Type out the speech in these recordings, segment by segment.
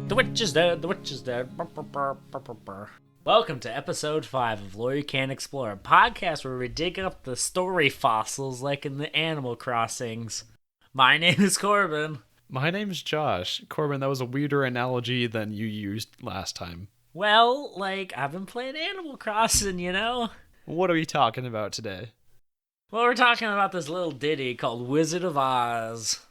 The witch is dead, the witch is dead. Burr, burr, burr, burr, burr, burr. Welcome to episode 5 of Lawyer Can Explore, a podcast where we dig up the story fossils like in the Animal Crossings. My name is Corbin. My name's Josh. Corbin, that was a weirder analogy than you used last time. Well, I've been playing Animal Crossing, you know? What are we talking about today? Well, we're talking about this little ditty called Wizard of Oz.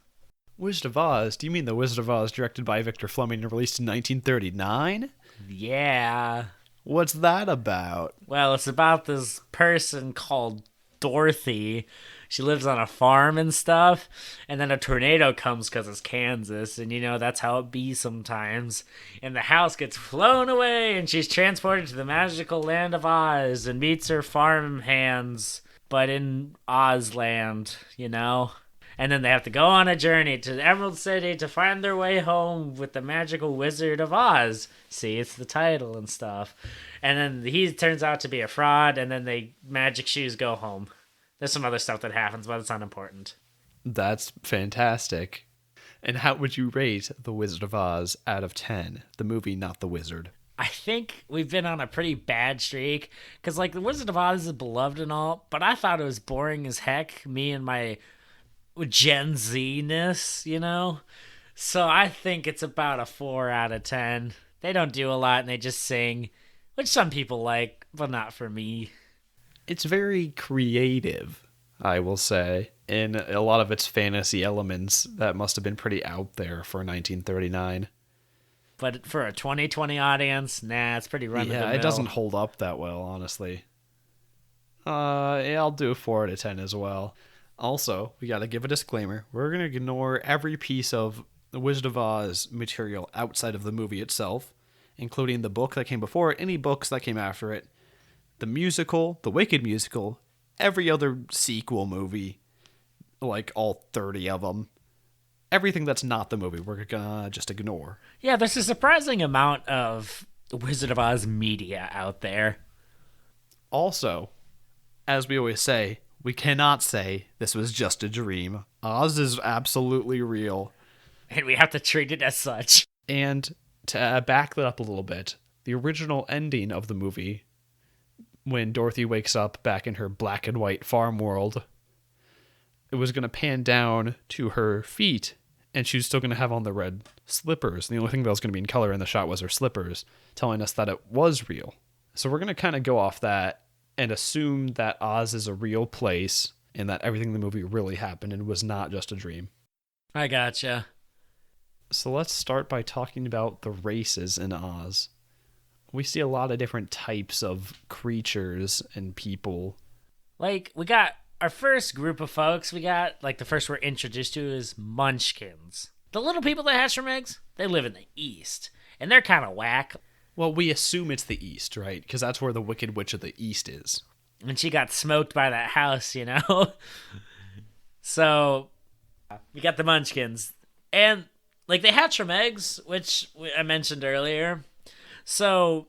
Wizard of Oz? Do you mean the Wizard of Oz directed by Victor Fleming and released in 1939? Yeah. What's that about? Well, it's about this person called Dorothy. She lives on a farm and stuff, and then a tornado comes because it's Kansas, and that's how it be sometimes. And the house gets flown away, and she's transported to the magical land of Oz and meets her farm hands, but in Oz land, And then they have to go on a journey to the Emerald City to find their way home with the magical Wizard of Oz. See, it's the title and stuff. And then he turns out to be a fraud, and then they magic shoes go home. There's some other stuff that happens, but it's unimportant. That's fantastic. And how would you rate The Wizard of Oz out of 10? The movie, not the wizard. I think we've been on a pretty bad streak, because, The Wizard of Oz is beloved and all, but I thought it was boring as heck, me and my Gen Z-ness, So I think it's about a 4 out of 10. They don't do a lot, and they just sing, which some people like, but not for me. It's very creative, I will say, in a lot of its fantasy elements that must have been pretty out there for 1939. But for a 2020 audience, nah, it's pretty run-of-the-mill. Yeah, it doesn't hold up that well, honestly. I'll do a 4 out of 10 as well. Also, we gotta give a disclaimer. We're gonna ignore every piece of the Wizard of Oz material outside of the movie itself, including the book that came before it, any books that came after it, the musical, the Wicked musical, every other sequel movie, all 30 of them. Everything that's not the movie, we're gonna just ignore. Yeah, there's a surprising amount of Wizard of Oz media out there. Also, as we always say, we cannot say this was just a dream. Oz is absolutely real. And we have to treat it as such. And to back that up a little bit, the original ending of the movie, when Dorothy wakes up back in her black and white farm world, it was going to pan down to her feet, and she was still going to have on the red slippers. And the only thing that was going to be in color in the shot was her slippers, telling us that it was real. So we're going to kind of go off that and assume that Oz is a real place and that everything in the movie really happened and was not just a dream. I gotcha. So let's start by talking about the races in Oz. We see a lot of different types of creatures and people. We got our first group of folks. We got, the first we're introduced to is Munchkins. The little people that hatch from eggs, they live in the East. And they're kind of whack. Well, we assume it's the East, right? Because that's where the Wicked Witch of the East is. And she got smoked by that house, So, we got the Munchkins. And, they hatch from eggs, which I mentioned earlier. So,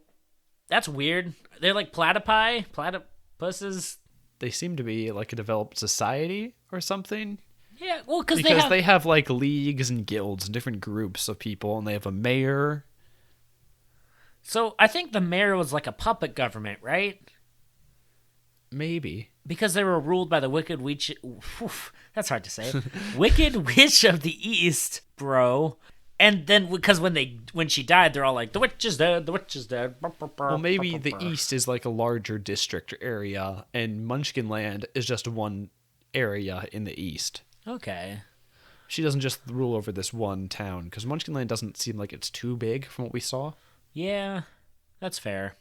that's weird. They're like platypuses. They seem to be like a developed society or something. Yeah, well, because they have leagues and guilds and different groups of people, and they have a mayor. So, I think the mayor was like a puppet government, right? Maybe. Because they were ruled by the Wicked Witch... Oof, that's hard to say. Wicked Witch of the East, bro. And then, because when she died, they're all like, the witch is dead, the witch is dead. Well, maybe the East is like a larger district area, and Munchkin Land is just one area in the East. Okay. She doesn't just rule over this one town, because Munchkin Land doesn't seem like it's too big from what we saw. Yeah, that's fair.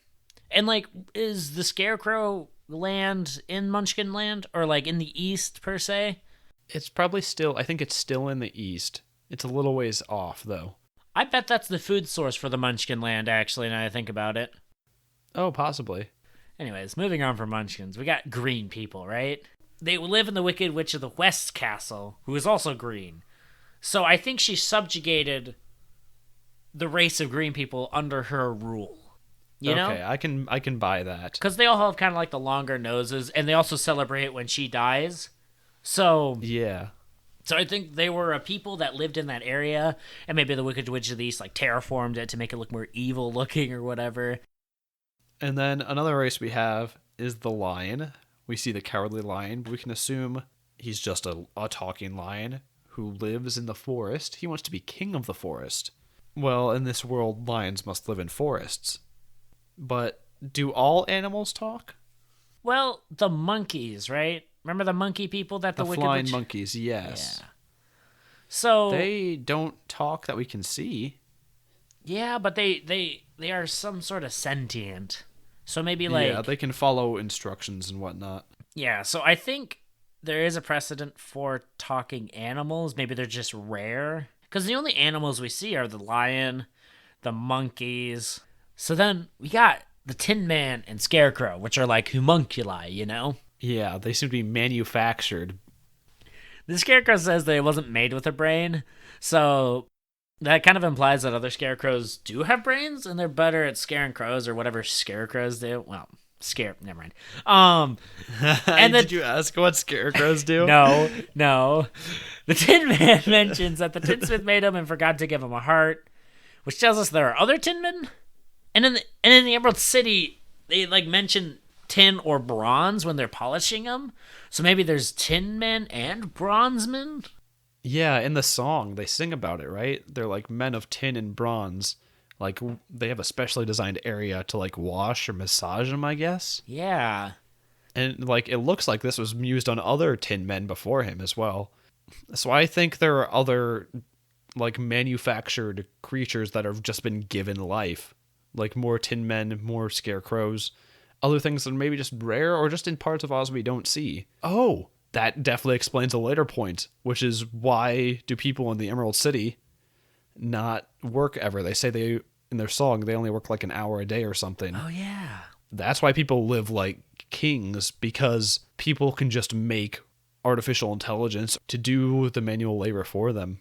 And, is the Scarecrow land in Munchkin Land, or, in the East, per se? It's probably still, I think it's still in the East. It's a little ways off, though. I bet that's the food source for the Munchkin Land, actually, now I think about it. Oh, possibly. Anyways, moving on from Munchkins, we got green people, right? They live in the Wicked Witch of the West castle, who is also green. So I think she subjugated the race of green people under her rule. You know? Okay, I can buy that. Because they all have kind of the longer noses, and they also celebrate when she dies. So yeah, So I think they were a people that lived in that area, and maybe the Wicked Witch of the East like terraformed it to make it look more evil looking or whatever. And then another race we have is the lion. We see the cowardly lion, but we can assume he's just a talking lion who lives in the forest. He wants to be king of the forest. Well, in this world, lions must live in forests. But do all animals talk? Well, the monkeys, right? Remember the monkey people that the Wicked flying Witch... monkeys, yes. Yeah. So They don't talk that we can see. yeah, but they are some sort of sentient. So maybe like Yeah, they can follow instructions and whatnot. yeah, so I think there is a precedent for talking animals. Maybe they're just rare. Because the only animals we see are the lion, the monkeys. So then we got the Tin Man and Scarecrow, which are like homunculi, you know? Yeah, they seem to be manufactured. The Scarecrow says that it wasn't made with a brain. So that kind of implies that other scarecrows do have brains and they're better at scaring crows or whatever scarecrows do. Well, never mind. And Did you ask what scarecrows do? No. The Tin Man mentions that the tinsmith made him and forgot to give him a heart, which tells us there are other tin men. And in the Emerald City, they like mention tin or bronze when they're polishing them. So maybe there's tin men and bronze men. Yeah, in the song, they sing about it, right? They're like men of tin and bronze. Like, they have a specially designed area to, like, wash or massage them, I guess. Yeah. And, like, it looks like this was used on other tin men before him as well. So I think there are other, like, manufactured creatures that have just been given life. Like, more tin men, more scarecrows. Other things that are maybe just rare or just in parts of Oz we don't see. Oh! That definitely explains a later point, which is why do people in the Emerald City not work ever? They say they, in their song, they only work like an hour a day or something. Oh, yeah. That's why people live like kings, because people can just make artificial intelligence to do the manual labor for them.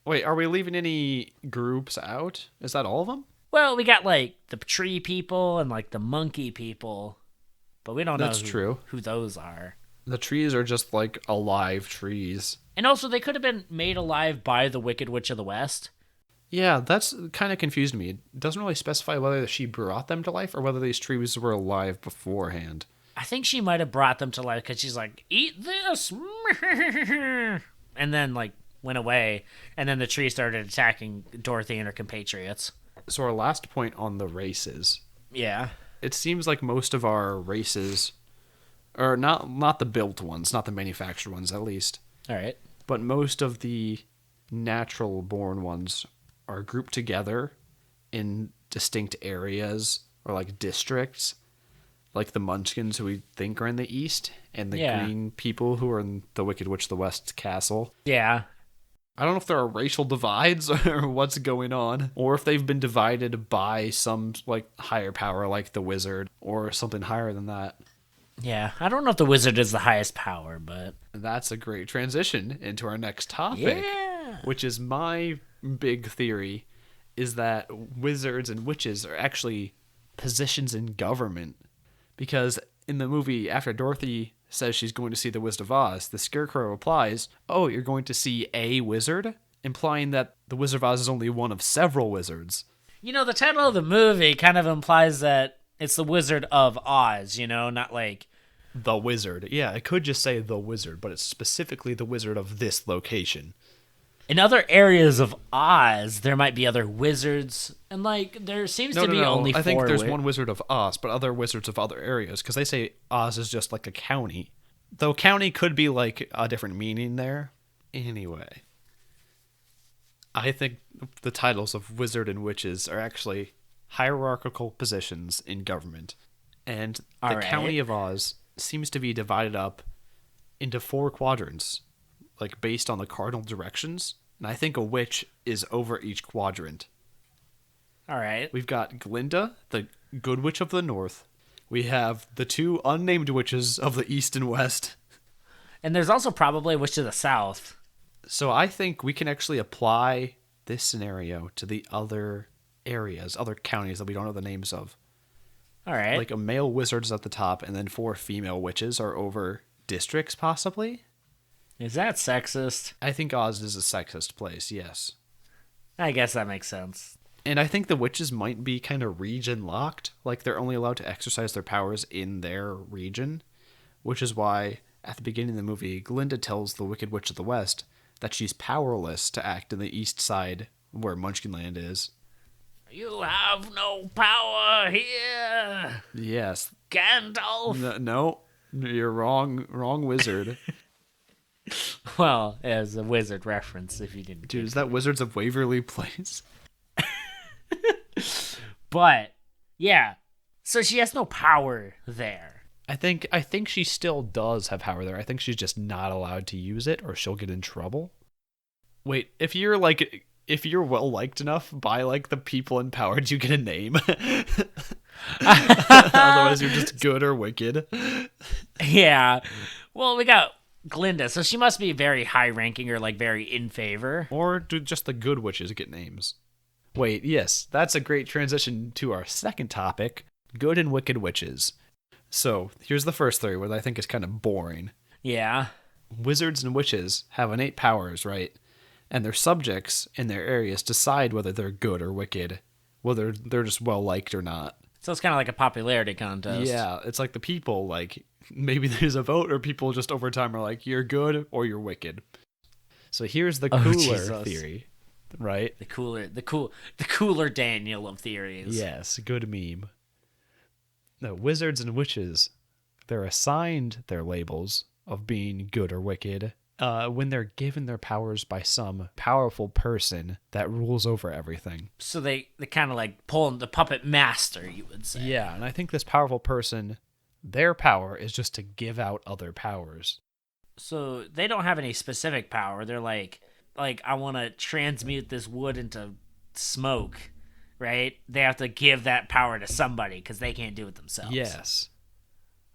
Wait, are we leaving any groups out? Is that all of them? Well, we got like the tree people and like the monkey people, but we don't know true. Who those are. The trees are just like alive trees. And also, they could have been made alive by the Wicked Witch of the West. Yeah, that's kind of confused me. It doesn't really specify whether she brought them to life or whether these trees were alive beforehand. I think she might have brought them to life because she's like, eat this! And then, like, went away. And then the tree started attacking Dorothy and her compatriots. So our last point on the races. Yeah. It seems like most of our races, or not the built ones, not the manufactured ones at least, All right. but most of the natural born ones are grouped together in distinct areas or like districts, like the Munchkins, who we think are in the east, and the green people who are in the Wicked Witch of the West castle. Yeah. I don't know if there are racial divides or what's going on, or if they've been divided by some like higher power like the wizard or something higher than that. Yeah. I don't know if the wizard is the highest power, but... That's a great transition into our next topic, Yeah. which is my big theory, is that wizards and witches are actually positions in government. Because in the movie, after Dorothy says she's going to see the Wizard of Oz, the Scarecrow replies, "Oh, you're going to see a wizard?" Implying that the Wizard of Oz is only one of several wizards. You know, the title of the movie kind of implies that it's the Wizard of Oz, you know, not like... The Wizard. Yeah, it could just say the Wizard, but it's specifically the Wizard of this location. In other areas of Oz, there might be other wizards, and like there seems to be only four. I think there's one Wizard of Oz, but other wizards of other areas, because they say Oz is just like a county. Though county could be like a different meaning there. Anyway, I think the titles of wizard and witches are actually hierarchical positions in government, and the county of Oz seems to be divided up into 4 quadrants, like based on the cardinal directions, and I think a witch is over each quadrant. All right. We've got Glinda, the good witch of the north. We have the 2 unnamed witches of the east and west. And there's also probably a witch of the south. So I think we can actually apply this scenario to the other areas, other counties that we don't know the names of. All right. Like a male wizard's at the top, and then 4 female witches are over districts, possibly? Is that sexist? I think Oz is a sexist place, yes. I guess that makes sense. And I think the witches might be kind of region locked. Like, they're only allowed to exercise their powers in their region, which is why at the beginning of the movie, Glinda tells the Wicked Witch of the West that she's powerless to act in the east side where Munchkin Land is. You have no power here, Yes. Gandalf. No, you're wrong. Wrong wizard. Well, as a wizard reference, if you didn't. Dude, is that Wizards of Waverly Place? But yeah, so she has no power there. I think she still does have power there. I think she's just not allowed to use it, or she'll get in trouble. Wait, if you're well liked enough by like the people in power, do you get a name? Otherwise, you're just good or wicked. Yeah. Well, we got Glinda, so she must be very high ranking or like very in favor. Or do just the good witches get names? Wait, yes, that's a great transition to our second topic, good and wicked witches. So, here's the first theory, what I think is kind of boring. Yeah. Wizards and witches have innate powers, right? And their subjects in their areas decide whether they're good or wicked, whether they're just well-liked or not. So it's kind of like a popularity contest. Yeah, it's like the people, like, maybe there's a vote, or people just over time are like, you're good or you're wicked. So here's the cooler theory, right? The cooler Daniel of theories. Yes, good meme. No, wizards and witches, they're assigned their labels of being good or wicked when they're given their powers by some powerful person that rules over everything. So they kind of like pull the puppet master, you would say. Yeah, and I think this powerful person, their power is just to give out other powers. So they don't have any specific power. They're like I want to transmute this wood into smoke, right? They have to give that power to somebody because they can't do it themselves. Yes.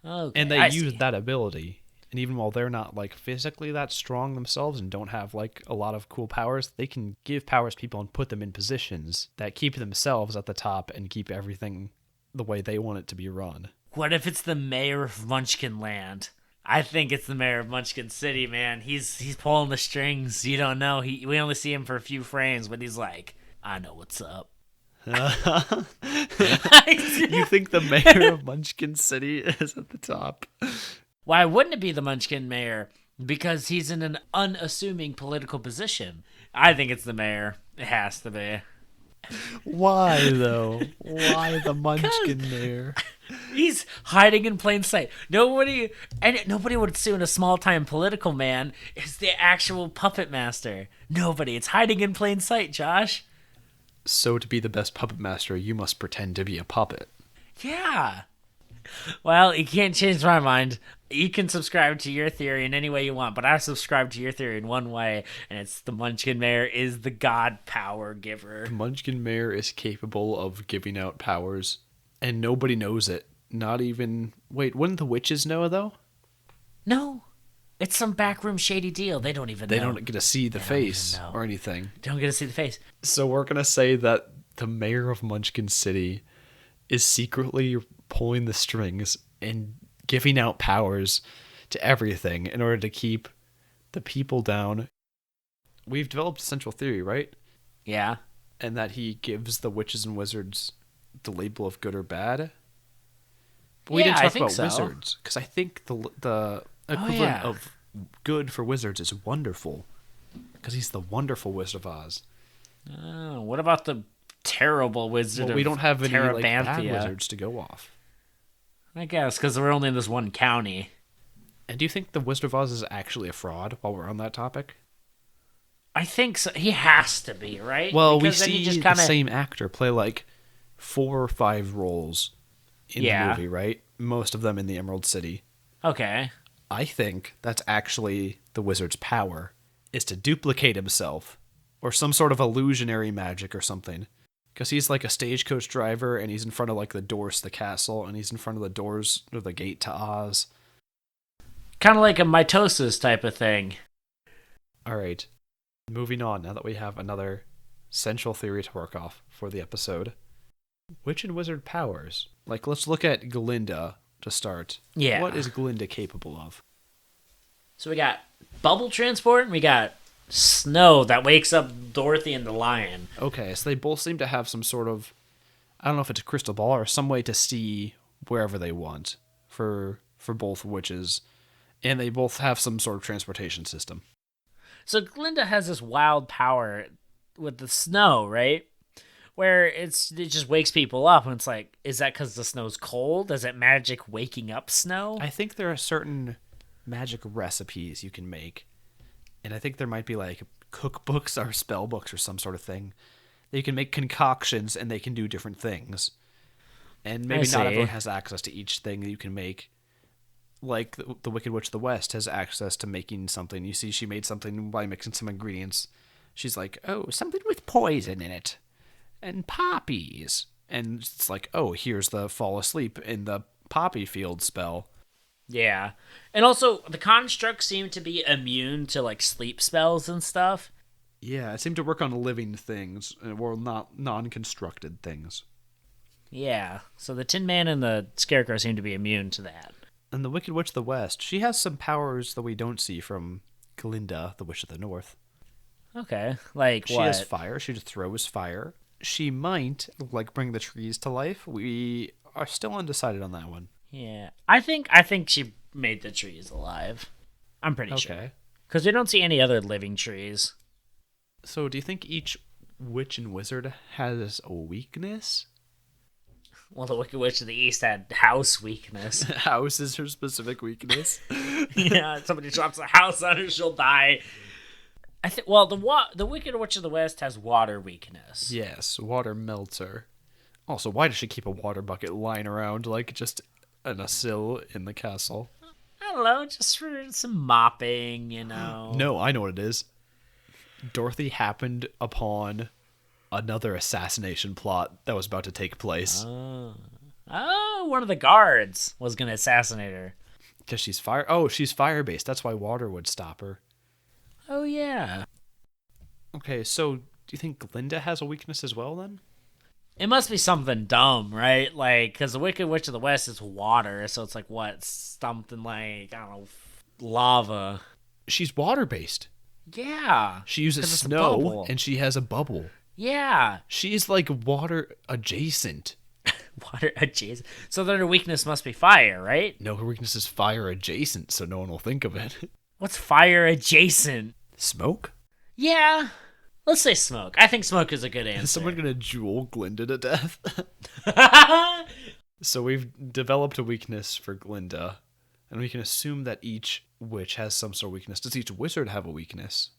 Okay, And they I use see. that ability. And even while they're not like physically that strong themselves and don't have like a lot of cool powers, they can give powers to people and put them in positions that keep themselves at the top and keep everything the way they want it to be run. What if it's the mayor of Munchkin Land? I think it's the mayor of Munchkin City, man. He's pulling the strings. You don't know. We only see him for a few frames, but he's like, I know what's up. You think the mayor of Munchkin City is at the top? Why wouldn't it be the Munchkin Mayor? Because he's in an unassuming political position. I think it's the mayor. It has to be. Why, though? Why the Munchkin Mayor? He's hiding in plain sight. Nobody would assume a small-time political man is the actual puppet master. Nobody. It's hiding in plain sight, Josh. So to be the best puppet master, you must pretend to be a puppet. Yeah. Well, you can't change my mind. You can subscribe to your theory in any way you want, but I subscribe to your theory in one way, and it's the Munchkin Mayor is the god power giver. The Munchkin Mayor is capable of giving out powers, and nobody knows it. Not even... Wait, wouldn't the witches know, though? No. It's some backroom shady deal. They don't even know. They don't get to see the face or anything. Don't get to see the face. So we're going to say that the mayor of Munchkin City is secretly pulling the strings and giving out powers to everything in order to keep the people down. We've developed a central theory, right? Yeah. And that he gives the witches and wizards the label of good or bad. But we didn't talk about wizards, because I think the equivalent of good for wizards is wonderful, because he's the wonderful Wizard of Oz. Oh, what about the terrible wizard of we don't have any like, bad Terabanthia? wizards to go off. I guess, because we're only in this one county. And do you think the Wizard of Oz is actually a fraud, while we're on that topic? I think so. He has to be, right? Well, because we see the same actor play like 4 or 5 roles in the movie, right? Most of them in the Emerald City. Okay. I think that's actually the wizard's power, is to duplicate himself, or some sort of illusionary magic or something. Because he's like a stagecoach driver, and he's in front of like the doors to the castle, and he's in front of the doors or the gate to Oz. Kind of like a mitosis type of thing. All right. Moving on, now that we have another central theory to work off for the episode. Witch and wizard powers. Like, let's look at Glinda to start. Yeah. What is Glinda capable of? So we got bubble transport, and we got snow that wakes up Dorothy and the lion. Okay, so they both seem to have some sort of, I don't know if it's a crystal ball or some way to see wherever they want for both witches, and they both have some sort of transportation system. So Glinda has this wild power with the snow, right? Where it just wakes people up, and it's like, is that because the snow's cold? Is it magic waking up snow? I think there are certain magic recipes you can make, and I think there might be like cookbooks or spell books or some sort of thing. You can make concoctions, and they can do different things. And maybe not everyone has access to each thing that you can make. Like the Wicked Witch of the West has access to making something. You see, she made something by mixing some ingredients. She's like, oh, something with poison in it. And poppies. And it's like, oh, here's the fall asleep in the poppy field spell. Yeah. And also, the constructs seem to be immune to, like, sleep spells and stuff. Yeah, it seemed to work on living things, or not non-constructed things. Yeah. So the Tin Man and the Scarecrow seem to be immune to that. And the Wicked Witch of the West, she has some powers that we don't see from Glinda, the Witch of the North. Okay. Like She what? has fire. She just throws fire. She might, like, bring the trees to life. We are still undecided on that one. Yeah. I think she made the trees alive. I'm pretty sure. Okay. Because we don't see any other living trees. So do you think each witch and wizard has a weakness? Well, the Wicked Witch of the East had house weakness. House is her specific weakness. Yeah, somebody drops a house on her, she'll die. I think. Well, the Wicked Witch of the West has water weakness. Yes, water melts her. Also, why does she keep a water bucket lying around, like, just on a sill in the castle? I don't know, just for some mopping, you know. No, I know what it is. Dorothy happened upon another assassination plot that was about to take place. Oh, one of the guards was gonna assassinate her. Because she's fire. Oh, she's fire-based. That's why water would stop her. Oh yeah. Okay, so do you think Glinda has a weakness as well, then? It must be something dumb, right? Like, because the Wicked Witch of the West is water, so it's like what? Something like, I don't know, lava. She's water-based. Yeah. She uses 'cause it's a snow, bubble. and she has a bubble. Yeah. She's like water adjacent. Water adjacent. So then her weakness must be fire, right? No, her weakness is fire adjacent, so no one will think of it. What's fire adjacent? Smoke? Yeah. Let's say smoke. I think smoke is a good answer. Is someone gonna jewel Glinda to death? So we've developed a weakness for Glinda, and we can assume that each witch has some sort of weakness. Does each wizard have a weakness?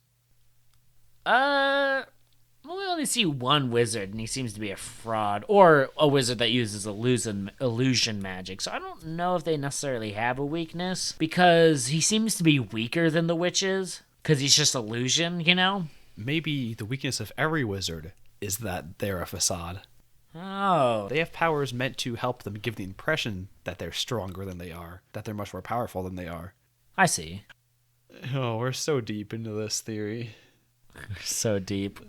Well, we only see one wizard, and he seems to be a fraud, or a wizard that uses illusion magic. So I don't know if they necessarily have a weakness, because he seems to be weaker than the witches, because he's just illusion, you know? Maybe the weakness of every wizard is that they're a facade. Oh. They have powers meant to help them give the impression that they're stronger than they are, that they're much more powerful than they are. I see. Oh, we're so deep into this theory. So deep.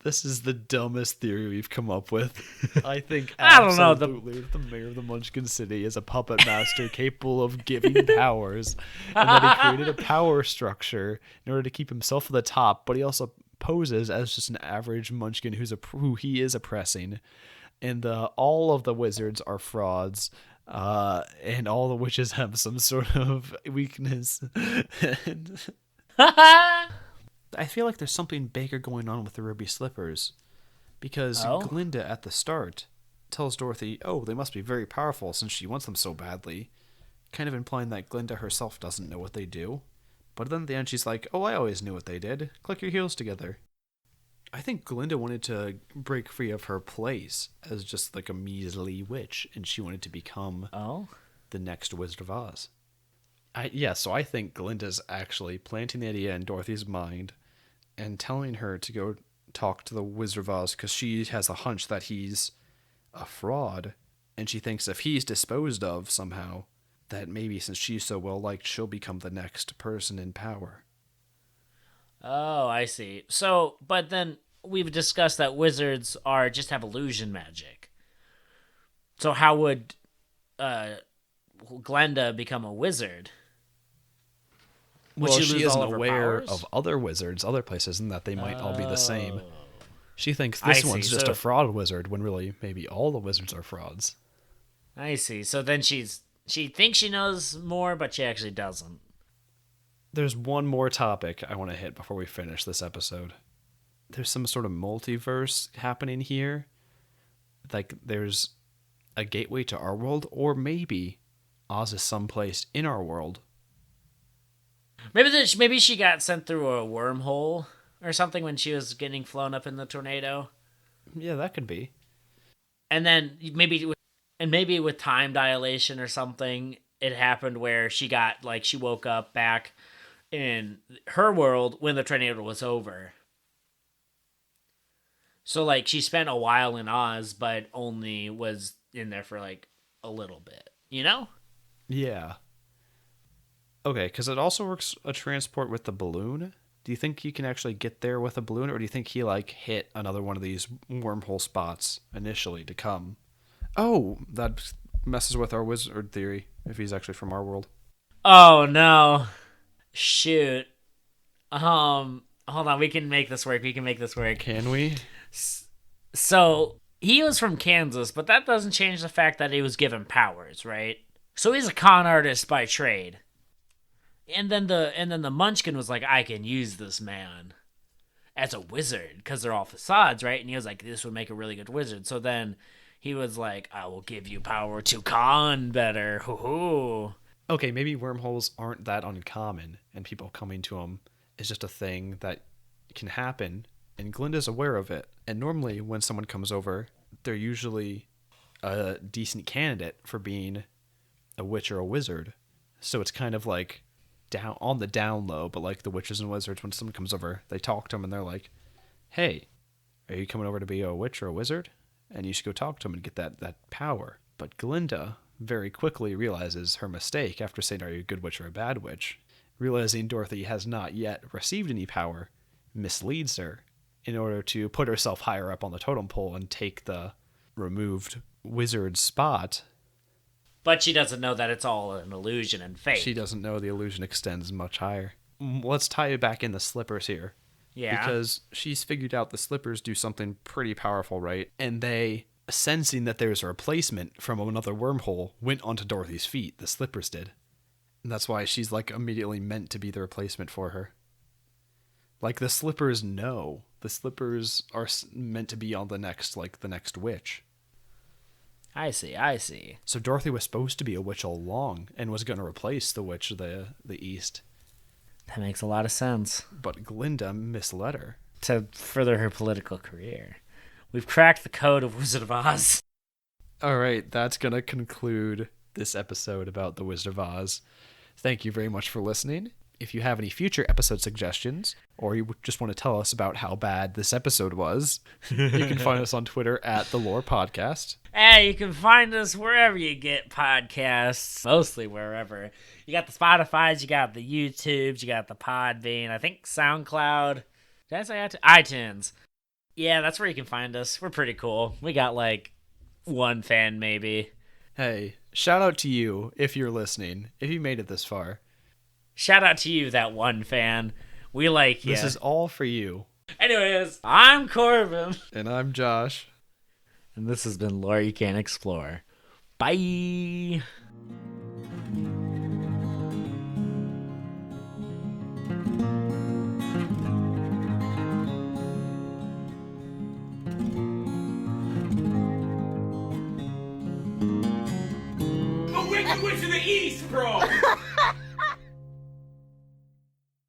This is the dumbest theory we've come up with. I think I don't know, absolutely the mayor of the Munchkin City is a puppet master capable of giving powers, and that he created a power structure in order to keep himself at the top, but he also poses as just an average Munchkin who he is oppressing, and all of the wizards are frauds. And all the witches have some sort of weakness. I feel like there's something bigger going on with the ruby slippers, because Glinda at the start tells Dorothy, oh, they must be very powerful since she wants them so badly, kind of implying that Glinda herself doesn't know what they do. But then at the end she's like, oh, I always knew what they did. Click your heels together. I think Glinda wanted to break free of her place as just like a measly witch, and she wanted to become the next Wizard of Oz. So I think Glinda's actually planting the idea in Dorothy's mind and telling her to go talk to the Wizard of Oz because she has a hunch that he's a fraud, and she thinks if he's disposed of somehow, that maybe since she's so well liked, she'll become the next person in power. Oh, I see. So, but then we've discussed that wizards just have illusion magic. So how would Glenda become a wizard? Would Well, she she lose isn't all of her aware powers? of other wizards, other places, and that they might all be the same. Oh. She thinks I this see, one's just so- a fraud wizard, when really maybe all the wizards are frauds. I see. So then she thinks she knows more, but she actually doesn't. There's one more topic I want to hit before we finish this episode. There's some sort of multiverse happening here. Like, there's a gateway to our world, or maybe Oz is someplace in our world. Maybe she got sent through a wormhole or something when she was getting flown up in the tornado. Yeah, that could be. And then maybe with time dilation or something, it happened where she woke up back in her world when the tornado was over. So like she spent a while in Oz, but only was in there for like a little bit, you know? Yeah. Okay, because it also works a transport with the balloon. Do you think he can actually get there with a balloon, or do you think he like hit another one of these wormhole spots initially to come? Oh, that messes with our wizard theory if he's actually from our world. Oh no. Shoot. Hold on, we can make this work. Can we? So, he was from Kansas, but that doesn't change the fact that he was given powers, right? So he's a con artist by trade. And then the Munchkin was like, I can use this man as a wizard, because they're all facades, right? And he was like, this would make a really good wizard. So then he was like, I will give you power to con better. Hoo-hoo. Okay, maybe wormholes aren't that uncommon, and people coming to them is just a thing that can happen, and Glinda's aware of it. And normally when someone comes over, they're usually a decent candidate for being a witch or a wizard. So it's kind of like down on the down low, but like the witches and wizards, when someone comes over, they talk to them and they're like, hey, are you coming over to be a witch or a wizard? And you should go talk to them and get that power. But Glinda very quickly realizes her mistake after saying, are you a good witch or a bad witch? Realizing Dorothy has not yet received any power, misleads her in order to put herself higher up on the totem pole and take the removed wizard's spot. But she doesn't know that it's all an illusion and fake. She doesn't know the illusion extends much higher. Let's tie it back in the slippers here. Yeah. Because she's figured out the slippers do something pretty powerful, right? And they, sensing that there's a replacement from another wormhole, went onto Dorothy's feet. The slippers did. And that's why she's like immediately meant to be the replacement for her. Like the slippers know. The slippers are meant to be on the next witch. I see. So Dorothy was supposed to be a witch all along and was going to replace the witch of the East. That makes a lot of sense. But Glinda misled her. To further her political career. We've cracked the code of Wizard of Oz. All right, that's going to conclude this episode about the Wizard of Oz. Thank you very much for listening. If you have any future episode suggestions, or you just want to tell us about how bad this episode was, you can find us on Twitter at The Lore Podcast. Hey, you can find us wherever you get podcasts. Mostly wherever. You got the Spotifys, you got the YouTubes, you got the Podbean, I think SoundCloud. Did I say iTunes? Yeah, that's where you can find us. We're pretty cool. We got like one fan maybe. Hey, shout out to you if you're listening, if you made it this far. Shout out to you, that one fan. We like you. This is all for you. Anyways, I'm Corbin. And I'm Josh. And this has been Lore You Can't Explore. Bye. A wicked witch of the East, bro!